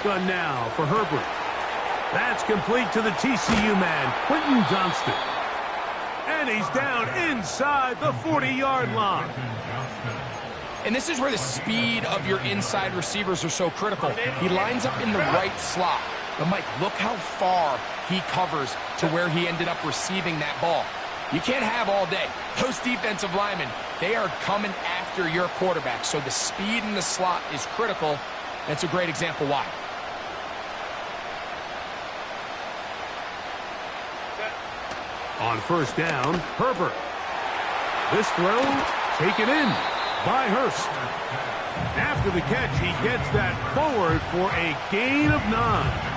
shotgun now for Herbert. That's complete to the TCU man, Quentin Johnston. And he's down inside the 40-yard line. And this is where the speed of your inside receivers are so critical. He lines up in the right slot. But, Mike, look how far he covers to where he ended up receiving that ball. You can't have all day. Those defensive linemen, they are coming after your quarterback. So the speed in the slot is critical. That's a great example why. On first down, Herbert. This throw taken in by Hurst. After the catch, he gets that forward for a gain of 9.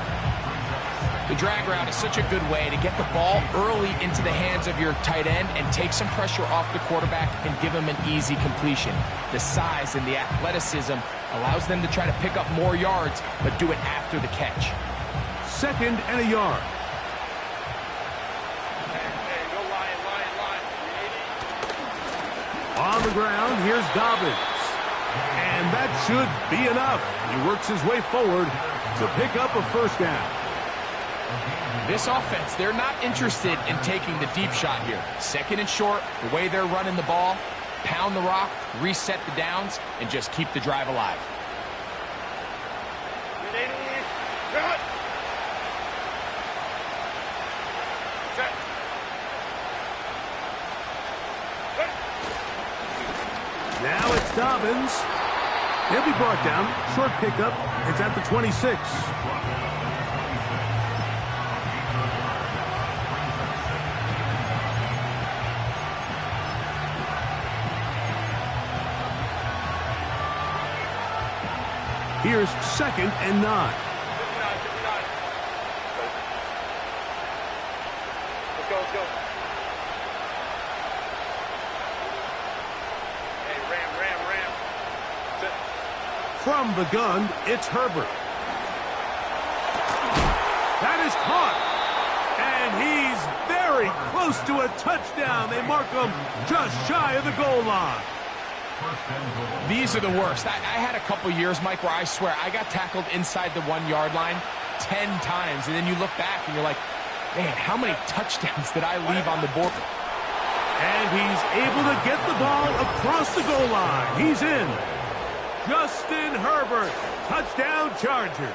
The drag route is such a good way to get the ball early into the hands of your tight end and take some pressure off the quarterback and give him an easy completion. The size and the athleticism allows them to try to pick up more yards, but do it after the catch. 2nd and a yard. On the ground, here's Dobbins. And that should be enough. He works his way forward to pick up a first down. This offense, they're not interested in taking the deep shot here. 2nd and short, the way they're running the ball, pound the rock, reset the downs, and just keep the drive alive. Now it's Dobbins. He'll be brought down. Short pickup. It's at the 26. Here's 2nd and 9. Let's go. Hey, ram. From the gun, it's Herbert. That is caught. And he's very close to a touchdown. They mark him just shy of the goal line. These are the worst. I had a couple years, Mike, where I swear I got tackled inside the 1-yard line 10 times. And then you look back and you're like, man, how many touchdowns did I leave on the board? And he's able to get the ball across the goal line. He's in. Justin Herbert, touchdown Chargers.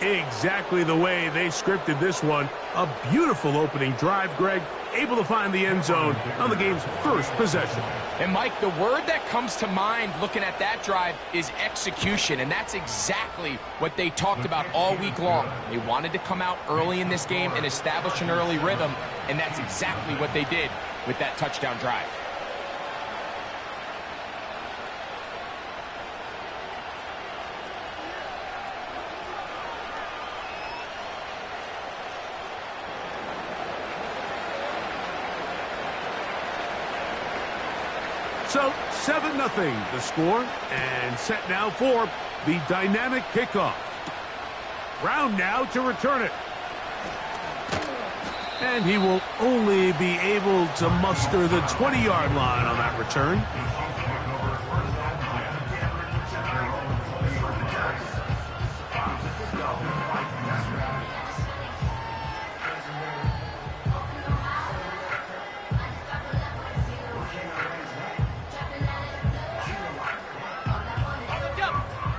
Exactly the way they scripted this one. A beautiful opening drive, Greg. Able to find the end zone on the game's first possession. And, Mike, the word that comes to mind looking at that drive is execution, and that's exactly what they talked about all week long. They wanted to come out early in this game and establish an early rhythm, and that's exactly what they did with that touchdown drive. So, 7-0 the score, and set now for the dynamic kickoff. Brown now to return it. And he will only be able to muster the 20-yard line on that return.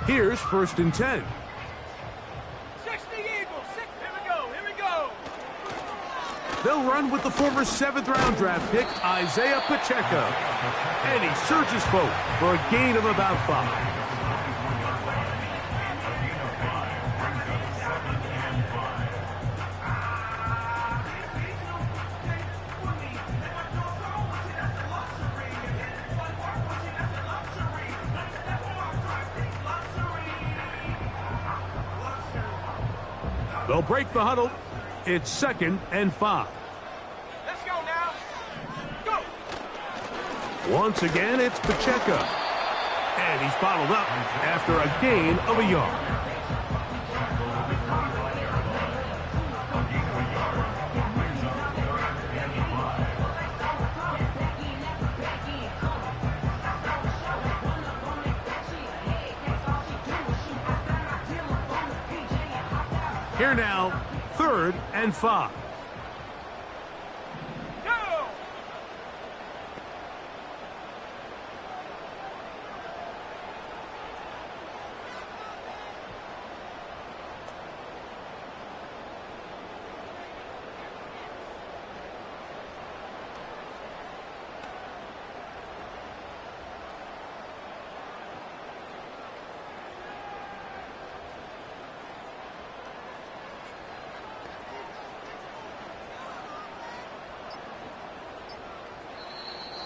Here's 1st and 10. 60 Eagles. Here we go. They'll run with the former 7th-round draft pick, Isaiah Pacheco. And he surges forward for a gain of about 5. They'll break the huddle. It's 2nd and 5. Let's go now. Go. Once again, it's Pacheco. And he's bottled up after a gain of a yard. Here now, 3rd and 5. Go!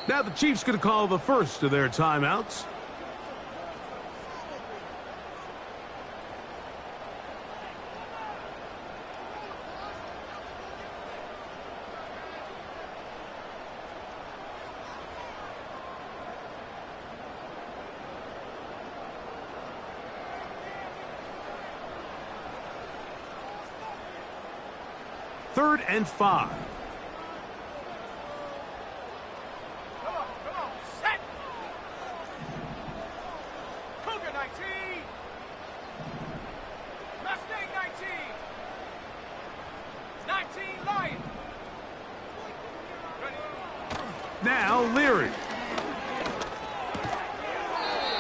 Now the Chiefs going to call the first of their timeouts. Third and 5. Come on, set! Cougar 19! Mustang 19! 19 Lion! Ready? Now Leary.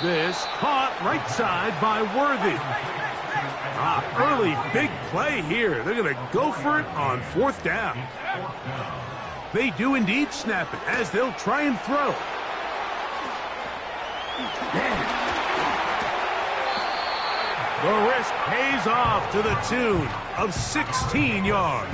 This caught right side by Worthy. Early big play here. They're going to go for it on 4th down. They do indeed snap it as they'll try and throw. The risk pays off to the tune of 16 yards.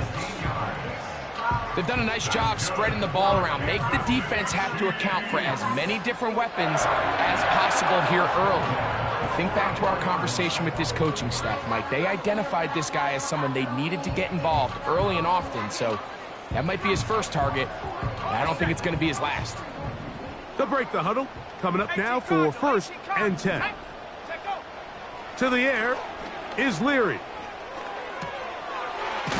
They've done a nice job spreading the ball around. Make the defense have to account for as many different weapons as possible here early. Think back to our conversation with this coaching staff, Mike. They identified this guy as someone they needed to get involved early and often, so that might be his first target. I don't think it's going to be his last. They'll break the huddle. Coming up now for 1st and 10. To the air is Leary.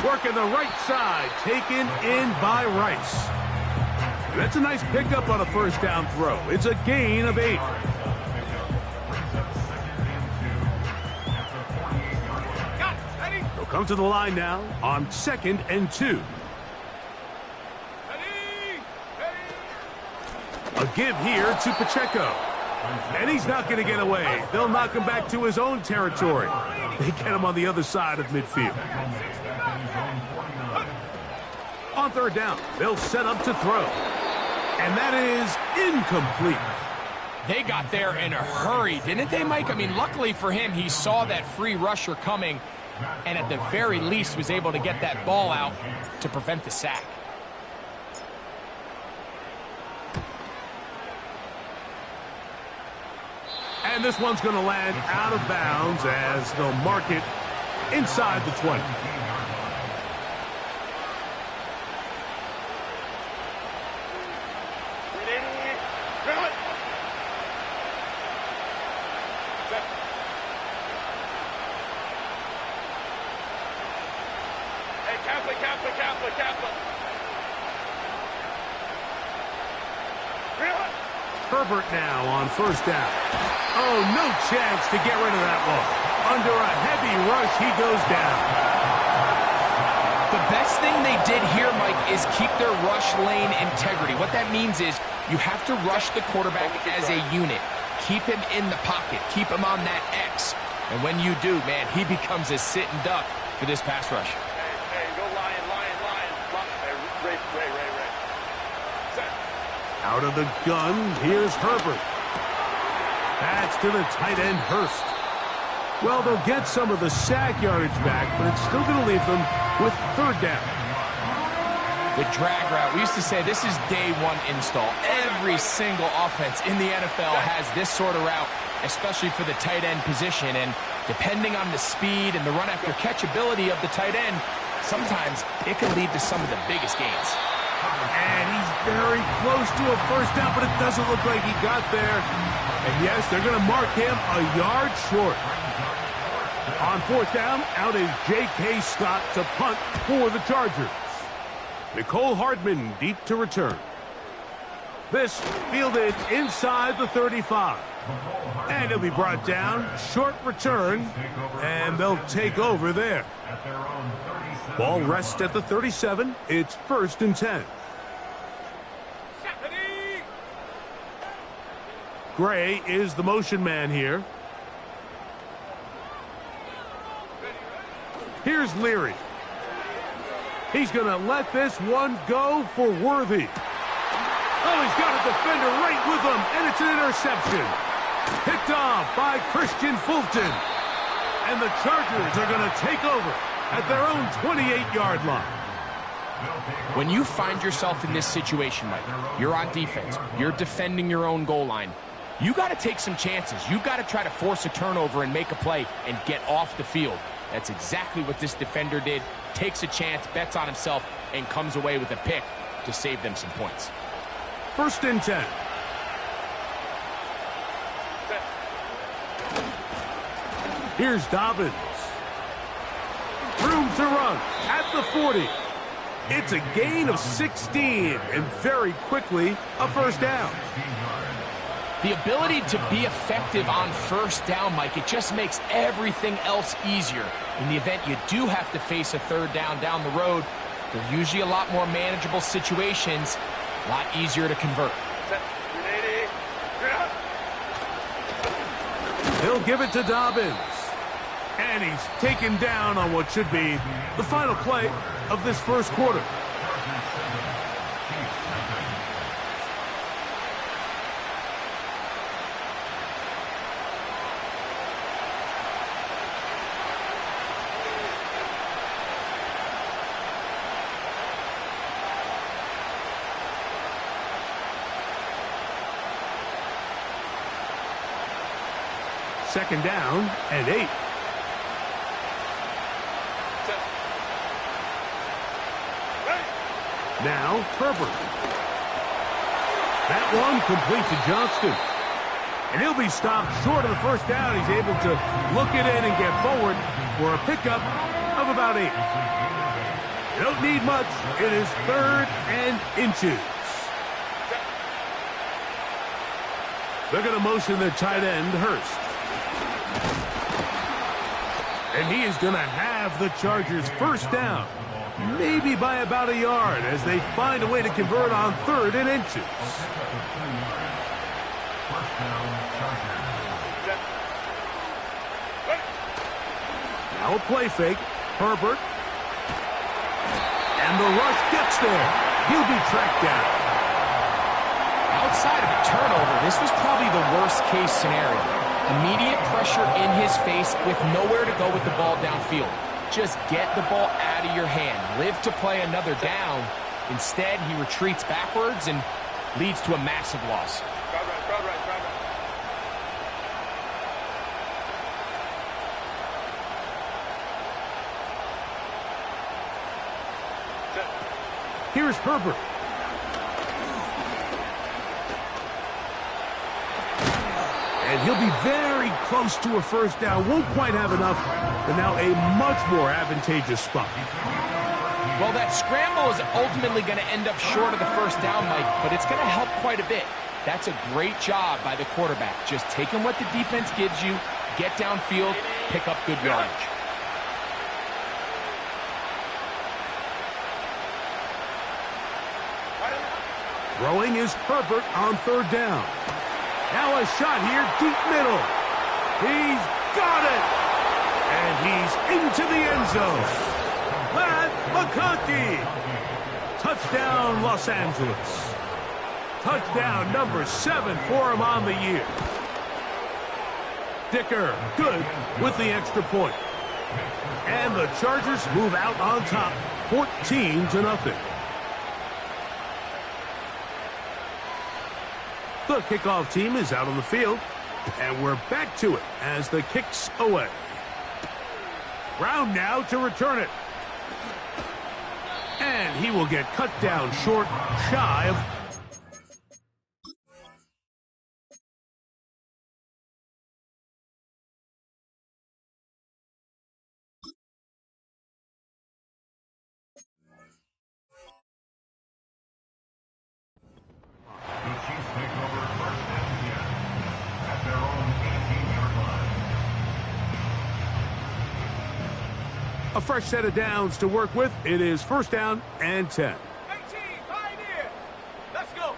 Working the right side, taken in by Rice. That's a nice pickup on a 1st down throw. It's a gain of 8. They'll come to the line now on 2nd and 2. A give here to Pacheco. And he's not going to get away. They'll knock him back to his own territory. They get him on the other side of midfield. On 3rd down, they'll set up to throw. And that is incomplete. They got there in a hurry, didn't they, Mike? I mean, luckily for him, he saw that free rusher coming and at the very least was able to get that ball out to prevent the sack. And this one's going to land out of bounds as they'll mark it inside the 20. Herbert now on 1st down. Oh, no chance to get rid of that one. Under a heavy rush, he goes down. The best thing they did here, Mike, is keep their rush lane integrity. What that means is you have to rush the quarterback as a unit. Keep him in the pocket. Keep him on that X. And when you do, man, he becomes a sitting duck for this pass rush. Hey, go Lion. Ray. Set. Out of the gun, here's Herbert. That's to the tight end, Hurst. Well, they'll get some of the sack yardage back, but it's still going to leave them with 3rd down. The drag route. We used to say this is day one install. Every single offense in the NFL has this sort of route, especially for the tight end position. And depending on the speed and the run after catch ability of the tight end, sometimes it can lead to some of the biggest gains. And he's very close to a 1st down, but it doesn't look like he got there. And yes, they're going to mark him a yard short. On 4th down, out is J.K. Scott to punt for the Chargers. Nicole Hardman deep to return. This fielded inside the 35. And he'll be brought down. Short return. And they'll take over there. Ball rests at the 37. It's 1st and 10. Gray is the motion man here. Here's Leary. He's going to let this one go for Worthy. Oh, he's got a defender right with him, and it's an interception. Picked off by Christian Fulton. And the Chargers are going to take over at their own 28-yard line. When you find yourself in this situation, Mike, you're on defense, you're defending your own goal line, you got to take some chances. You've got to try to force a turnover and make a play and get off the field. That's exactly what this defender did. Takes a chance, bets on himself, and comes away with a pick to save them some points. 1st and 10. Here's Dobbins. Room to run at the 40. It's a gain of 16, and very quickly, a 1st down. The ability to be effective on 1st down, Mike, it just makes everything else easier. In the event you do have to face a 3rd down the road, they're usually a lot more manageable situations, a lot easier to convert. He'll give it to Dobbins. And he's taken down on what should be the final play of this 1st quarter. Second down and 8. Now, Herbert. That one complete to Johnston. And he'll be stopped short of the 1st down. He's able to look it in and get forward for a pickup of about 8. You don't need much. It is 3rd and inches. They're going to motion their tight end, Hurst. And he is going to have the Chargers 1st down. Maybe by about a yard as they find a way to convert on 3rd and inches. Now a play fake. Herbert. And the rush gets there. He'll be tracked down. Outside of a turnover, this was probably the worst-case scenario. Immediate pressure in his face with nowhere to go with the ball downfield. Just get the ball out of your hand. Live to play another down. Instead, he retreats backwards and leads to a massive loss. Here's Herbert. And he'll be very close to a 1st down. Won't quite have enough, but now a much more advantageous spot. Well, that scramble is ultimately going to end up short of the 1st down, Mike, but it's going to help quite a bit. That's a great job by the quarterback. Just taking what the defense gives you, get downfield, pick up good yardage. Throwing is Herbert on 3rd down. Now a shot here, deep middle. He's got it. And he's into the end zone. Matt McConkey. Touchdown, Los Angeles. Touchdown number 7 for him on the year. Dicker, good with the extra point. And the Chargers move out on top, 14-0. The kickoff team is out on the field, and we're back to it as the kick's away. Brown now to return it. And he will get cut down short, shy of... A fresh set of downs to work with. It is first down and 10. 18, pioneer. Let's go.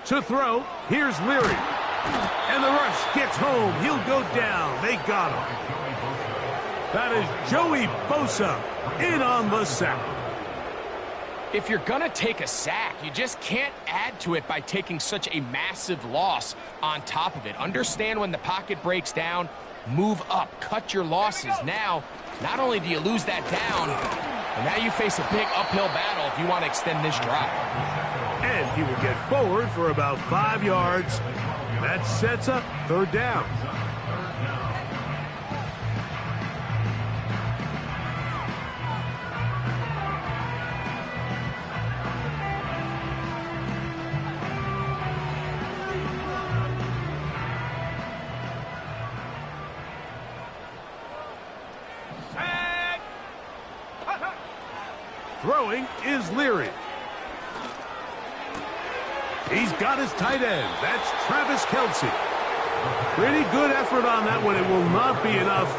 To throw, here's Leary. And the rush gets home. He'll go down. They got him. That is Joey Bosa in on the sack. If you're going to take a sack, you just can't add to it by taking such a massive loss on top of it. Understand when the pocket breaks down, move up, cut your losses. Now, not only do you lose that down, but now you face a big uphill battle if you want to extend this drive. And he will get forward for about 5 yards. That sets up third down. Throwing is Leary. He's got his tight end. That's Travis Kelce. Pretty good effort on that one. It will not be enough.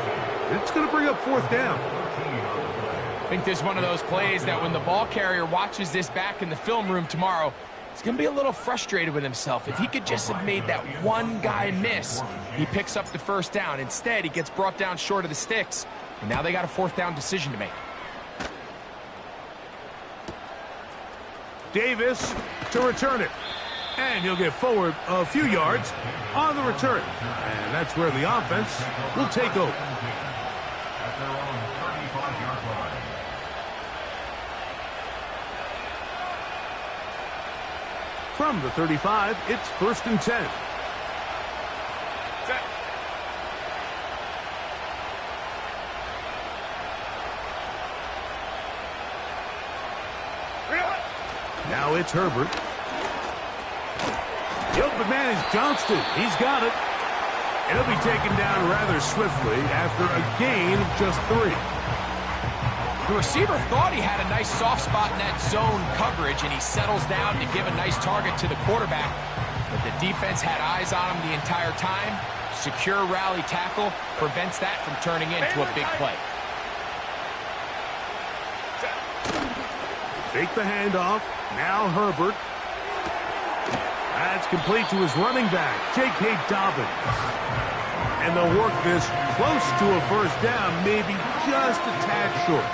It's going to bring up fourth down. I think this is one of those plays that when the ball carrier watches this back in the film room tomorrow, he's going to be a little frustrated with himself. If he could just have made that one guy miss, he picks up the first down. Instead, he gets brought down short of the sticks, and now they got a fourth down decision to make. Davis to return it. And he'll get forward a few yards on the return. And that's where the offense will take over. From the 35, it's first and 10. Set. Now it's Herbert. The open man is Johnston. He's got it. And he'll be taken down rather swiftly after a gain of just 3. The receiver thought he had a nice soft spot in that zone coverage, and he settles down to give a nice target to the quarterback. But the defense had eyes on him the entire time. Secure rally tackle prevents that from turning into a big play. Fake the handoff. Now Herbert. That's complete to his running back, J.K. Dobbins. And they'll work this close to a first down, maybe just a tad short.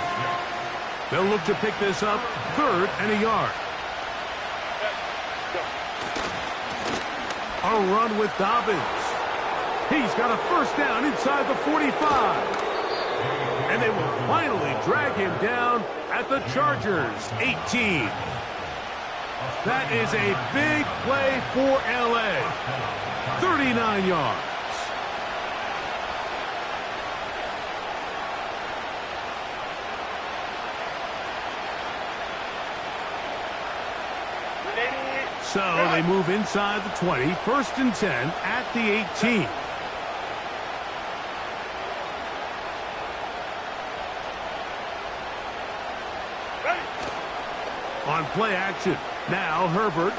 They'll look to pick this up, 3rd and a yard. A run with Dobbins. He's got a first down inside the 45. And they will finally drag him down at the Chargers' 18. That is a big play for L.A. 39 yards. So they move inside the 20, first and 10 at the 18. On play action. Now Herbert.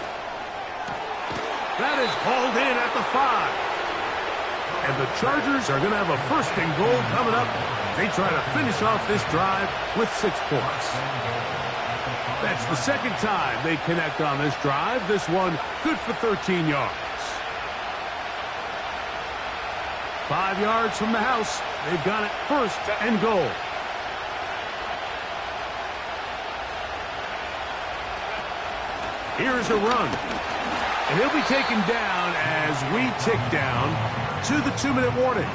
That is hauled in at the 5. And the Chargers are going to have a first and goal coming up. They try to finish off this drive with 6 points. That's the second time they connect on this drive. This one good for 13 yards. 5 yards from the house. They've got it first and goal. Here's a run. And he'll be taken down as we tick down to the 2-minute warning.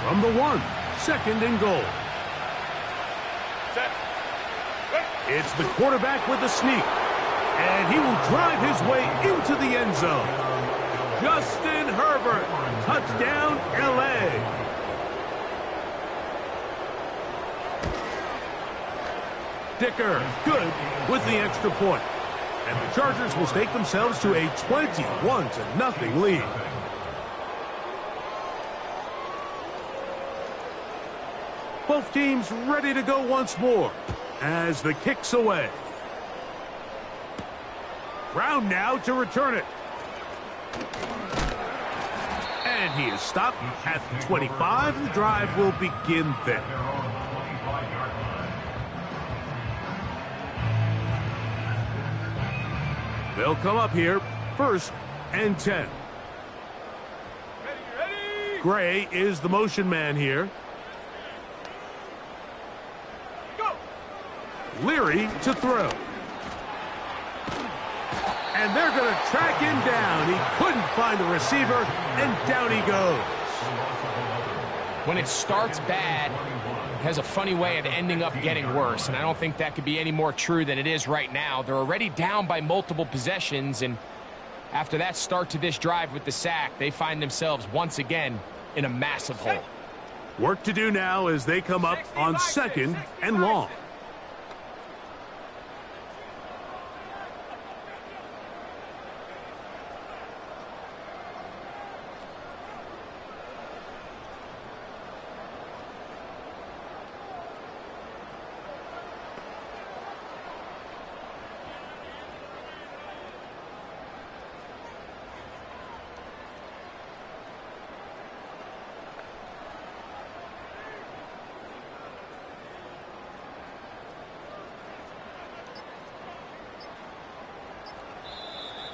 From the 1, 2nd and goal. Set. It's the quarterback with the sneak. And he will drive his way into the end zone. Justin Herbert, touchdown, L.A. Dicker, good with the extra point. And the Chargers will stake themselves to a 21-0 lead. Both teams ready to go once more as the kick's away. Brown now to return it. And he is stopped at the 25. The drive will begin then. They'll come up here, 1st and 10. Ready. Gray is the motion man here. Go. Leary to throw. And they're going to track him down. He couldn't find the receiver, and down he goes. When it starts bad, it has a funny way of ending up getting worse, and I don't think that could be any more true than it is right now. They're already down by multiple possessions, and after that start to this drive with the sack, they find themselves once again in a massive hole. Work to do now as they come up on 2nd and long.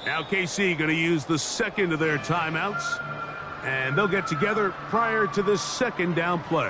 Now KC going to use the 2nd of their timeouts, and they'll get together prior to this 2nd down play.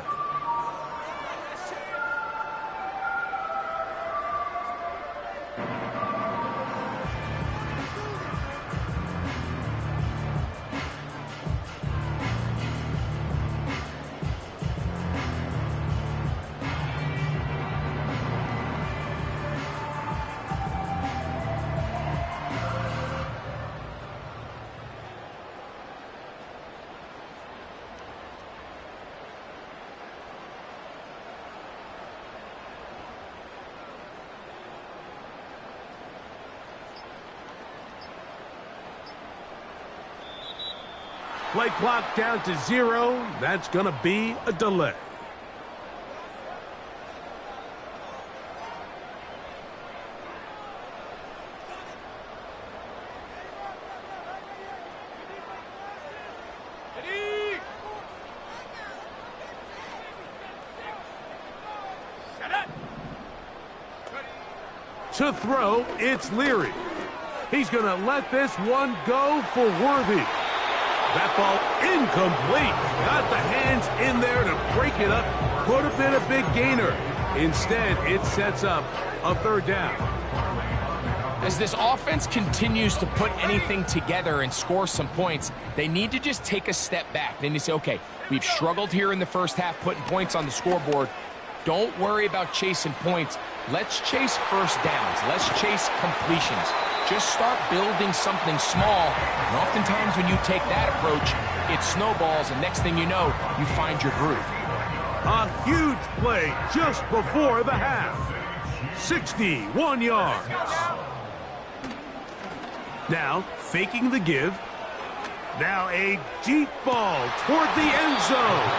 Play clock down to 0. That's going to be a delay. Ready. Set it. To throw, it's Leary. He's going to let this one go for Worthy. That ball incomplete. Got the hands in there to break it up. Could have been a big gainer. Instead, it sets up a 3rd down. As this offense continues to put anything together and score some points, they need to just take a step back. They need to say, okay, we've struggled here in the first half putting points on the scoreboard. Don't worry about chasing points. Let's chase first downs. Let's chase completions. Just start building something small, and oftentimes when you take that approach, it snowballs, and next thing you know, you find your groove. A huge play just before the half. 61 yards. Now, faking the give. Now a deep ball toward the end zone.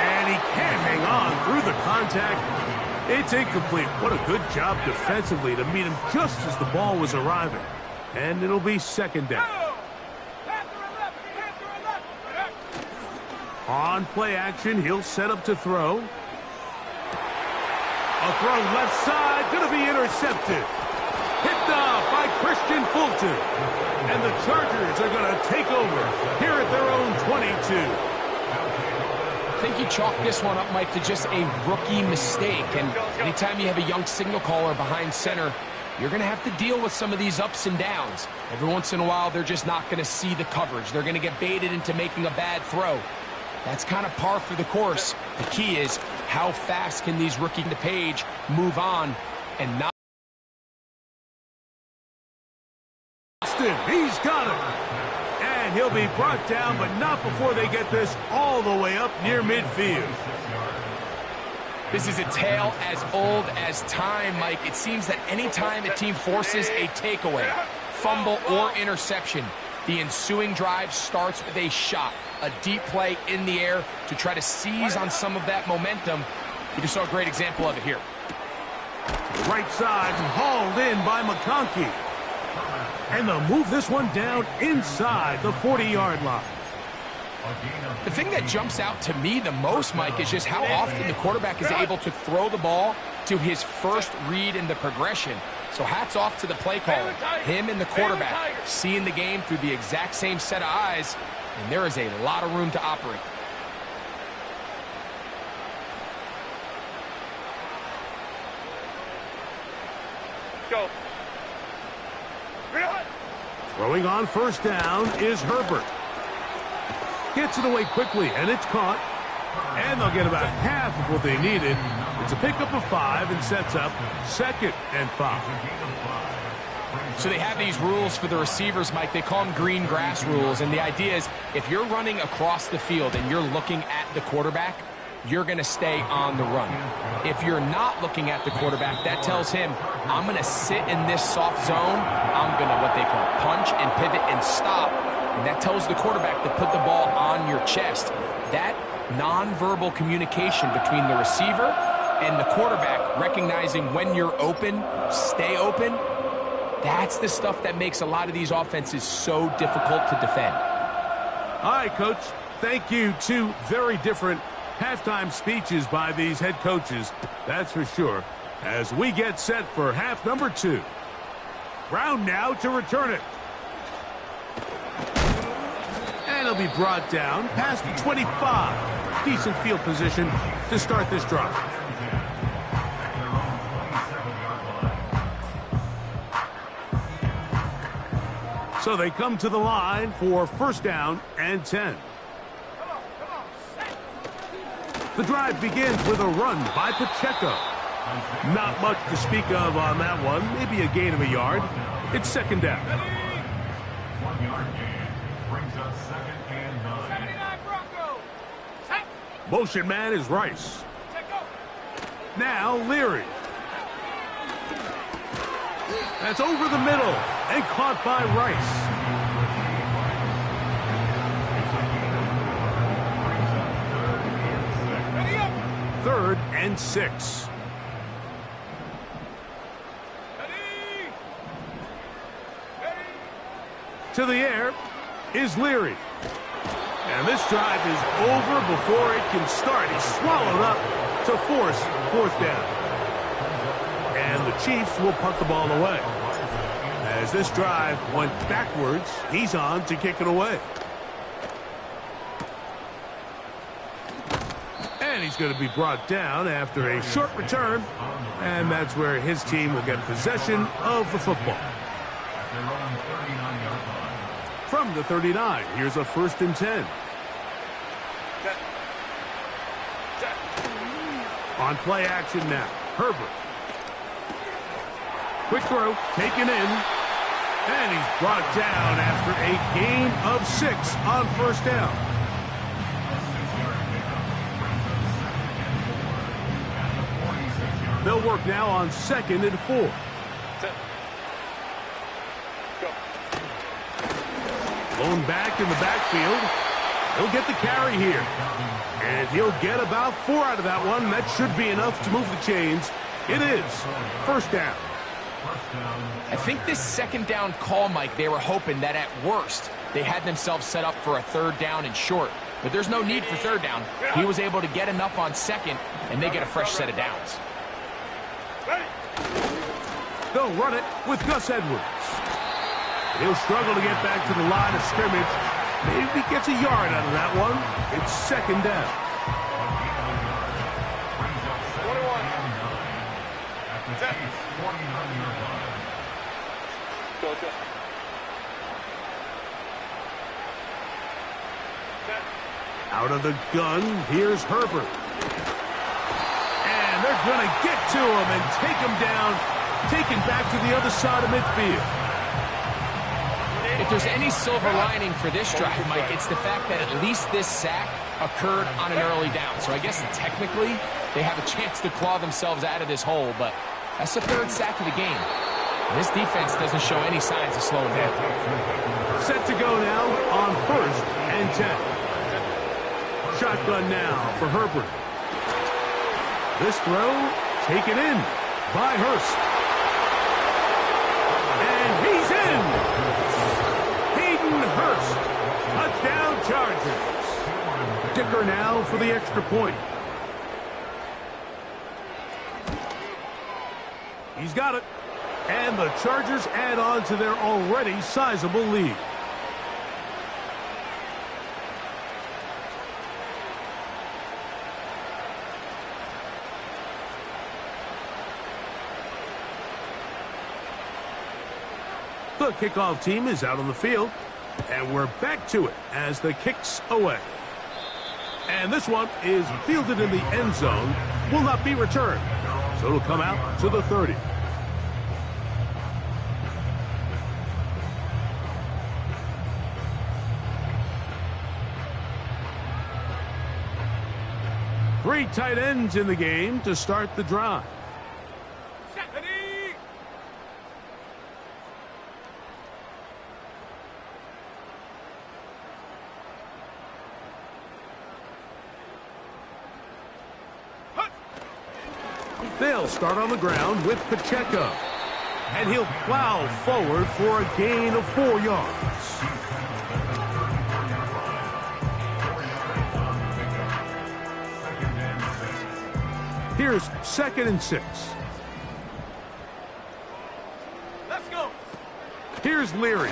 And he can't hang on through the contact. It's incomplete. What a good job defensively to meet him just as the ball was arriving. And it'll be 2nd down. On play action, he'll set up to throw. A throw left side, going to be intercepted. Picked off by Christian Fulton. And the Chargers are going to take over here at their own 22. I think you chalk this one up, Mike, to just a rookie mistake. And anytime you have a young signal caller behind center, you're going to have to deal with some of these ups and downs. Every once in a while, they're just not going to see the coverage. They're going to get baited into making a bad throw. That's kind of par for the course. The key is how fast can these rookie to page move on and not. He's got it. And he'll be brought down, but not before they get this all the way up near midfield. This is a tale as old as time, Mike. It seems that any time a team forces a takeaway, fumble, or interception, the ensuing drive starts with a shot, a deep play in the air to try to seize on some of that momentum. We just saw a great example of it here. Right side hauled in by McConkey. And they'll move this one down inside the 40-yard line. The thing that jumps out to me the most, Mike, is just how often the quarterback is able to throw the ball to his first read in the progression. So hats off to the play caller, him and the quarterback, seeing the game through the exact same set of eyes, and there is a lot of room to operate. Go. Throwing on first down is Herbert. Gets it away quickly, and it's caught. And they'll get about half of what they needed. It's a pickup of 5 and sets up 2nd and 5. So they have these rules for the receivers, Mike. They call them green grass rules. And the idea is if you're running across the field and you're looking at the quarterback, you're going to stay on the run. If you're not looking at the quarterback, that tells him, I'm going to sit in this soft zone. I'm going to, what they call, punch and pivot and stop. And that tells the quarterback to put the ball on your chest. That nonverbal communication between the receiver and the quarterback, recognizing when you're open, stay open, that's the stuff that makes a lot of these offenses so difficult to defend. All right, Coach. Thank you. 2 very different halftime speeches by these head coaches, that's for sure, as we get set for half number 2. Brown now to return it. And it'll be brought down past the 25. Decent field position to start this drive. So they come to the line for first down and 10. The drive begins with a run by Pacheco. Not much to speak of on that one. Maybe a gain of a yard. It's 2nd down. 1-yard gain brings up 2nd and 9. 79 Broncos. Motion man is Rice. Now Leary. That's over the middle and caught by Rice. 3rd and 6. To the air is Leary. And this drive is over before it can start. He's swallowed up to force 4th down. And the Chiefs will punt the ball away. As this drive went backwards, he's on to kick it away. And he's going to be brought down after a short return. And that's where his team will get possession of the football. From the 39, here's a 1st and 10. On play action now, Herbert. Quick throw, taken in. And he's brought down after a gain of 6 on first down. They'll work now on 2nd and 4. Blown back in the backfield. He'll get the carry here. And he'll get about 4 out of that one. That should be enough to move the chains. It is 1st down. I think this 2nd down call, Mike, they were hoping that at worst they had themselves set up for a 3rd down and short. But there's no need for 3rd down. He was able to get enough on 2nd, and they get a fresh set of downs. They'll run it with Gus Edwards. He'll struggle to get back to the line of scrimmage. Maybe gets a yard out of that one. It's 2nd down. 21. Out of the gun, here's Herbert. And they're going to get to him and take him down, taken back to the other side of midfield. If there's any silver lining for this drive, Mike, it's the fact that at least this sack occurred on an early down. So I guess technically they have a chance to claw themselves out of this hole, but that's the 3rd sack of the game. This defense doesn't show any signs of slowing down. Set to go now on 1st and 10. Shotgun now for Herbert. This throw taken in by Hurst. And he's in! kicker now for the extra point. He's got it. And the Chargers add on to their already sizable lead. The kickoff team is out on the field, and we're back to it as the kick's away. And this one is fielded in the end zone, will not be returned, so it'll come out to the 30. Three tight ends in the game to start the drive. They'll start on the ground with Pacheco. And he'll plow forward for a gain of 4 yards. Here's 2nd and 6. Let's go. Here's Leary.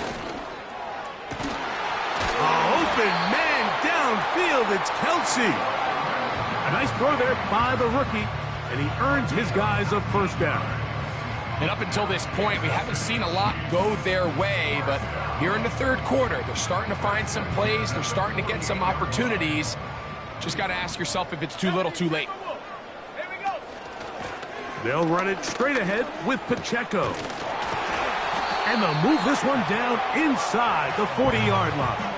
Open man downfield. It's Kelsey. A nice throw there by the rookie. And he earns his guys a first down. And up until this point, we haven't seen a lot go their way, but here in the third quarter, they're starting to find some plays. They're starting to get some opportunities. Just got to ask yourself if it's too little, too late. Here we go. They'll run it straight ahead with Pacheco. And they'll move this one down inside the 40-yard line.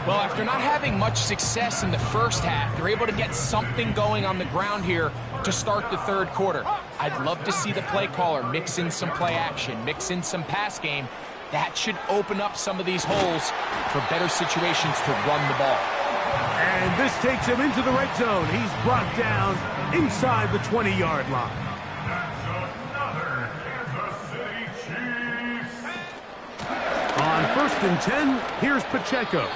Well, after not having much success in the first half, they're able to get something going on the ground here to start the third quarter. I'd love to see the play caller mix in some play action, mix in some pass game. That should open up some of these holes for better situations to run the ball. And this takes him into the red zone. He's brought down inside the 20-yard line. That's another Kansas City Chiefs. On 1st and 10, here's Pacheco.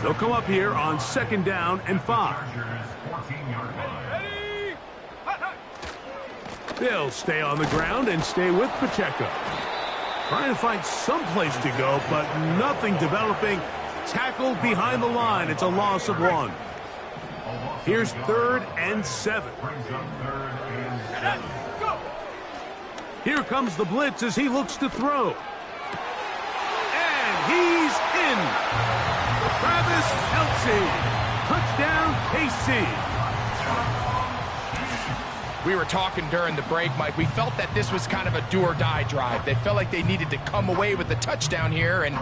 They'll come up here on 2nd down and 5. Ready? Hot. They'll stay on the ground and stay with Pacheco. Trying to find some place to go, but nothing developing. Tackled behind the line. It's a loss of 1. Here's 3rd and 7. Here comes the blitz as he looks to throw. And he's in. Travis Kelce. Touchdown, KC. We were talking during the break, Mike. We felt that this was kind of a do-or-die drive. They felt like they needed to come away with the touchdown here, and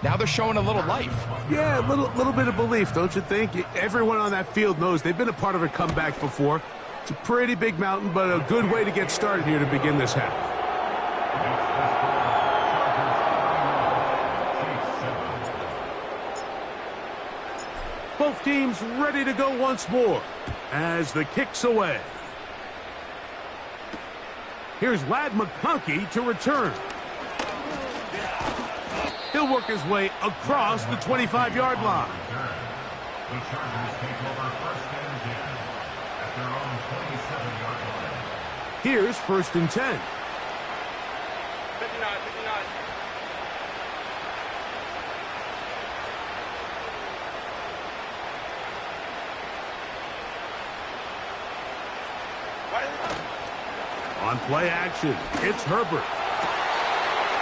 now they're showing a little life. Yeah, a little bit of belief, don't you think? Everyone on that field knows they've been a part of a comeback before. It's a pretty big mountain, but a good way to get started here to begin this half. Both teams ready to go once more as the kick's away. Here's Ladd McConkey to return. He'll work his way across the 25-yard line. The Chargers take over 1st and 10 at their own 27-yard line. Here's 1st and 10. 59. On play action, it's Herbert.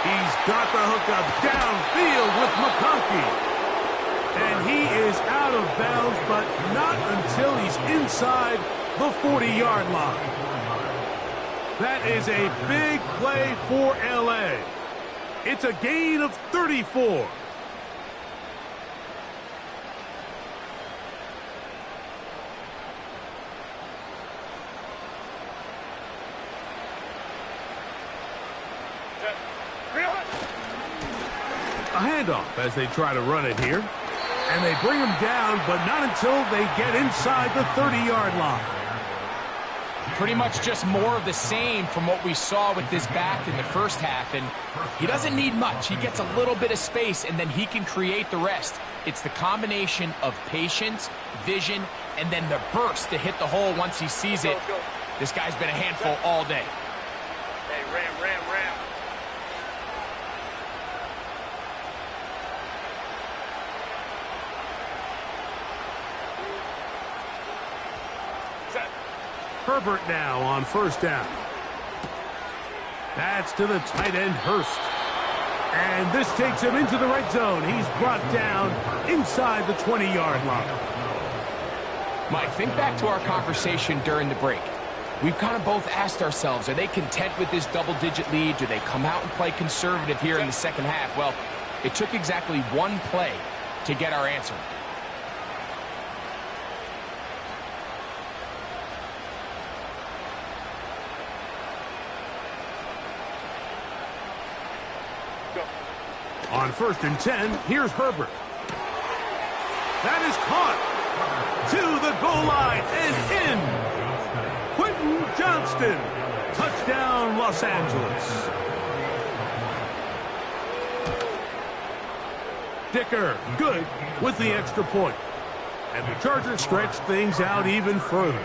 He's got the hookup downfield with McConkey. And he is out of bounds, but not until he's inside the 40-yard line. That is a big play for LA. It's a gain of 34. A handoff as they try to run it here. And they bring him down, but not until they get inside the 30-yard line. Pretty much just more of the same from what we saw with this back in the first half, and he doesn't need much. He gets a little bit of space, and then he can create the rest. It's the combination of patience, vision, and then the burst to hit the hole once he sees it. This guy's been a handful all day. Hey, ram. Herbert now on first down. That's to the tight end, Hurst. And this takes him into the red zone. He's brought down inside the 20-yard line. Mike, think back to our conversation during the break. We've kind of both asked ourselves, are they content with this double-digit lead? Do they come out and play conservative here in the second half? Well, it took exactly one play to get our answer. On 1st and 10, here's Herbert. That is caught to the goal line and in. Quentin Johnston. Touchdown, Los Angeles. Dicker, good with the extra point. And the Chargers stretch things out even further.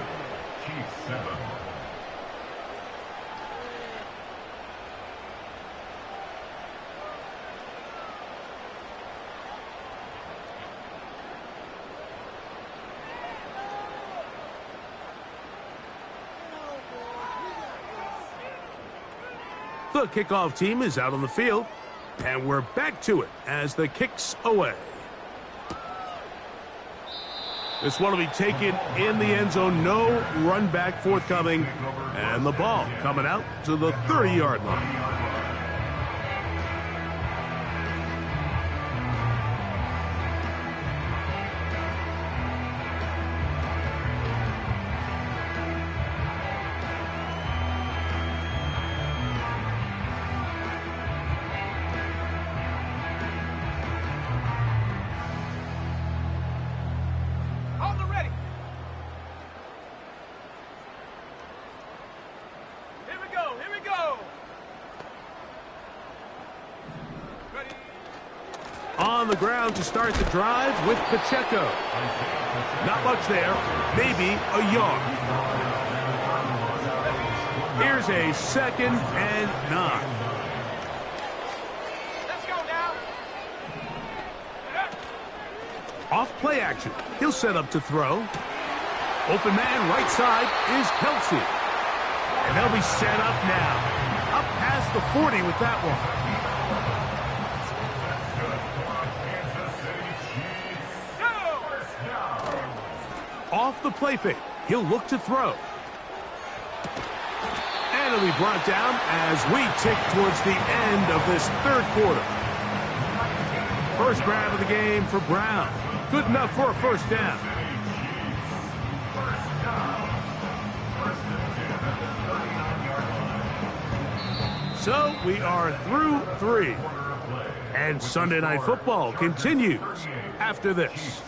The kickoff team is out on the field, and we're back to it as the kick's away. This one will be taken in the end zone. No run back forthcoming, and the ball coming out to the 30-yard line. On the ground to start the drive with Pacheco. Not much there, maybe a yard. Here's a 2nd and 9. Let's go now. Off play action. He'll set up to throw. Open man right side is Kelsey. And they'll be set up now. Up past the 40 with that one. Off the play fake. He'll look to throw. And it'll be brought down as we tick towards the end of this 3rd quarter. First grab of the game for Brown. Good enough for a 1st down. So we are through 3. And Sunday Night Football continues after this.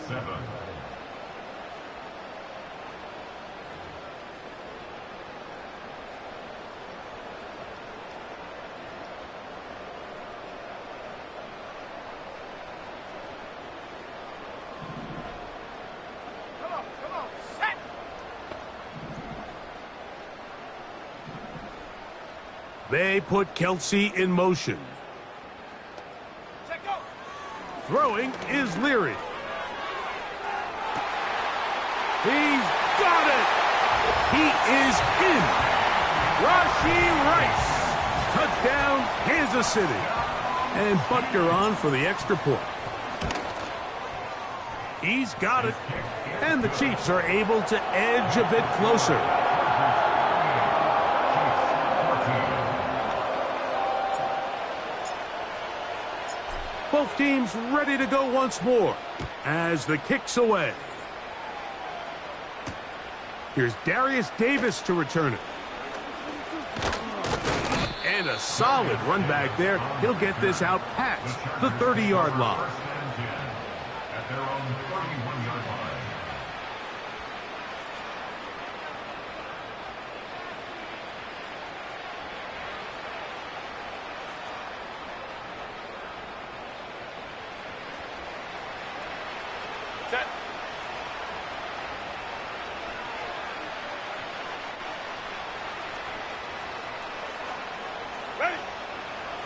They put Kelsey in motion. Throwing is Leary. He's got it. He is in. Rashee Rice. Touchdown, Kansas City. And Butker on for the extra point. He's got it. And the Chiefs are able to edge a bit closer. Both teams ready to go once more as the kick's away. Here's Darius Davis to return it. And a solid run back there. He'll get this out past the 30-yard line. At their own 31-yard line.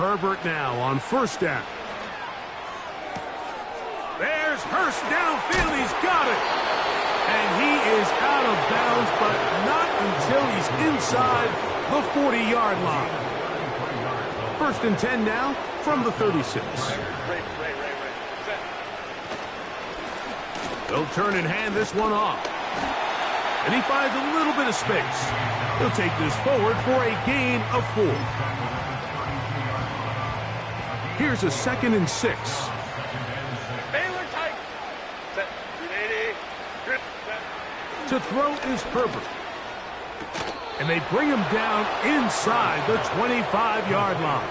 Herbert now on first down. There's Hurst downfield. He's got it. And he is out of bounds, but not until he's inside the 40-yard line. 1st and 10 now from the 36. They'll turn and hand this one off. And he finds a little bit of space. He'll take this forward for a gain of 4. Here's a 2nd and 6. To throw is Herbert. And they bring him down inside the 25-yard line.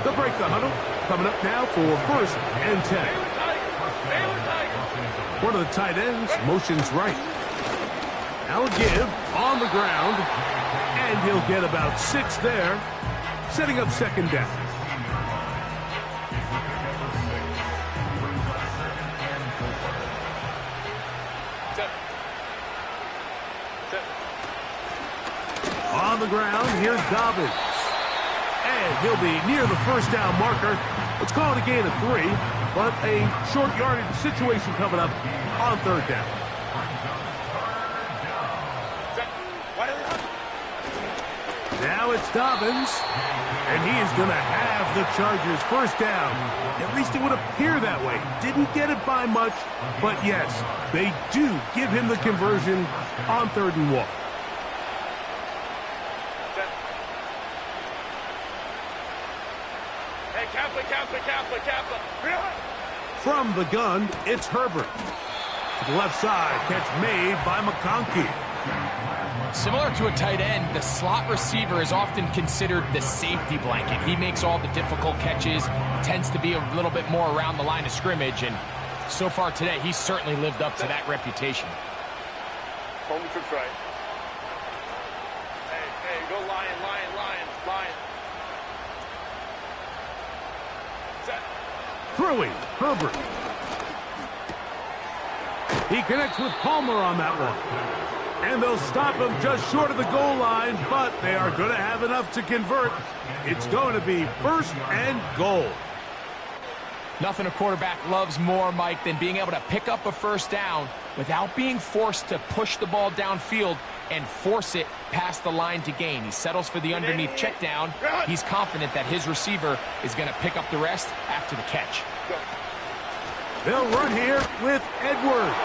They'll break the huddle. Coming up now for 1st and 10. One of the tight ends motions right. Now a give on the ground. And he'll get about 6 there. Setting up 2nd down. On the ground, here's Dobbins. And he'll be near the 1st down marker. Let's call it a gain of 3, but a short yardage situation coming up on 3rd down. Now it's Dobbins, and he is going to have the Chargers 1st down. At least it would appear that way. Didn't get it by much, but yes, they do give him the conversion on 3rd and 1. From the gun, it's Herbert. To the left side, catch made by McConkey. Similar to a tight end, the slot receiver is often considered the safety blanket. He makes all the difficult catches, tends to be a little bit more around the line of scrimmage, and so far today, he's certainly lived up to that reputation. Home trips right. Hey, go Lion. Throwing, Herbert. He connects with Palmer on that one. And they'll stop him just short of the goal line, but they are going to have enough to convert. It's going to be 1st and goal. Nothing a quarterback loves more, Mike, than being able to pick up a 1st down without being forced to push the ball downfield and force it past the line to gain. He settles for the underneath check down. He's confident that his receiver is going to pick up the rest after the catch. They'll run here with Edwards.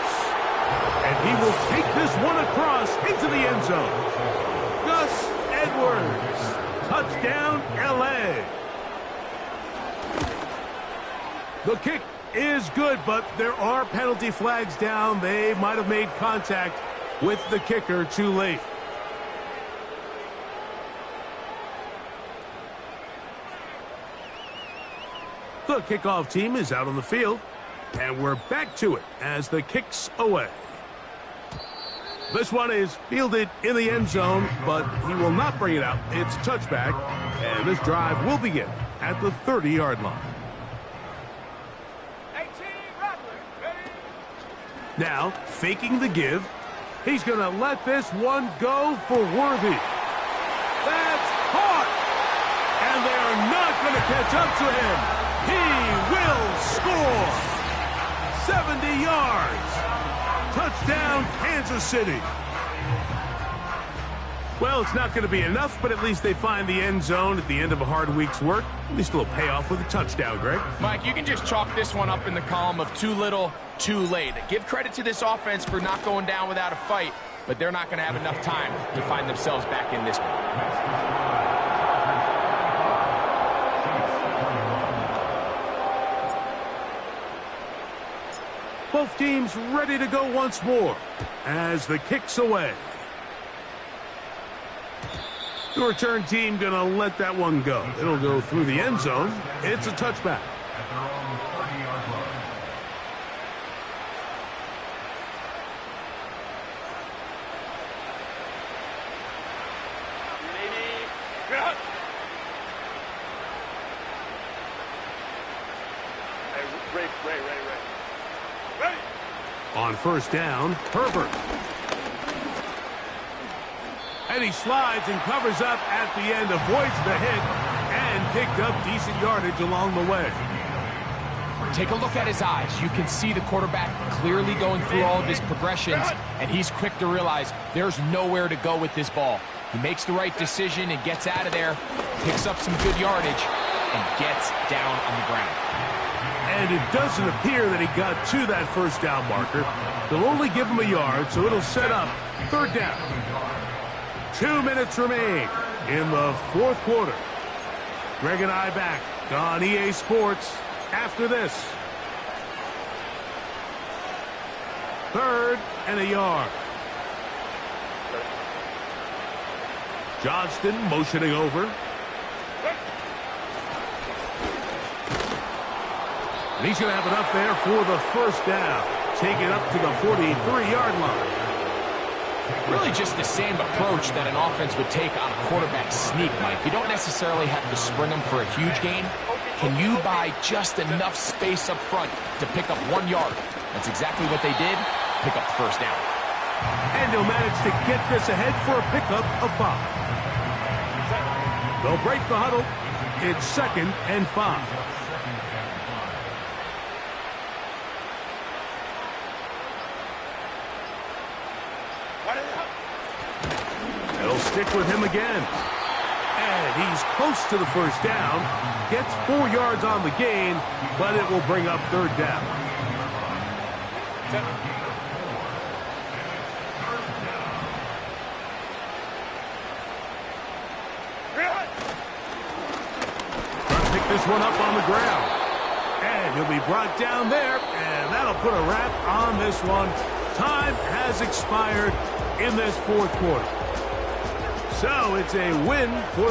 And he will take this one across into the end zone. Gus Edwards. Touchdown, L.A. The kick is good, but there are penalty flags down. They might have made contact with the kicker too late. The kickoff team is out on the field, and we're back to it as the kick's away. This one is fielded in the end zone, but he will not bring it out. It's touchback, and this drive will begin at the 30-yard line. Now, faking the give. He's going to let this one go for Worthy. That's caught! And they are not going to catch up to him. He will score! 70 yards. Touchdown, Kansas City. Well, it's not going to be enough, but at least they find the end zone at the end of a hard week's work. At least a little payoff with a touchdown, Greg. Mike, you can just chalk this one up in the column of too little, too late. Give credit to this offense for not going down without a fight, but they're not going to have enough time to find themselves back in this one. Both teams ready to go once more as the kick's away. The return team going to let that one go. It'll go through the end zone. It's a touchback. At their own 30-yard line. Ray. On 1st down, Herbert. And he slides and covers up at the end, avoids the hit, and picked up decent yardage along the way. Take a look at his eyes. You can see the quarterback clearly going through all of his progressions, and he's quick to realize there's nowhere to go with this ball. He makes the right decision and gets out of there, picks up some good yardage, and gets down on the ground. And it doesn't appear that he got to that first down marker. They'll only give him a yard, so it'll set up third down. 2 minutes remain in the fourth quarter. Greg and I back on EA Sports after this. 3rd and a yard. Johnston motioning over. And he's going to have it up there for the first down. Take it up to the 43-yard line. Really just the same approach that an offense would take on a quarterback sneak, Mike. You don't necessarily have to spring them for a huge gain. Can you buy just enough space up front to pick up 1 yard? That's exactly what they did. Pick up the first down. And he'll manage to get this ahead for a pickup of 5. They'll break the huddle. It's 2nd and 5. They'll stick with him again. And he's close to the first down. Gets 4 yards on the gain, but it will bring up third down. Trying to pick this one up on the ground. And he'll be brought down there, and that'll put a wrap on this one. Time has expired in this fourth quarter. So it's a win for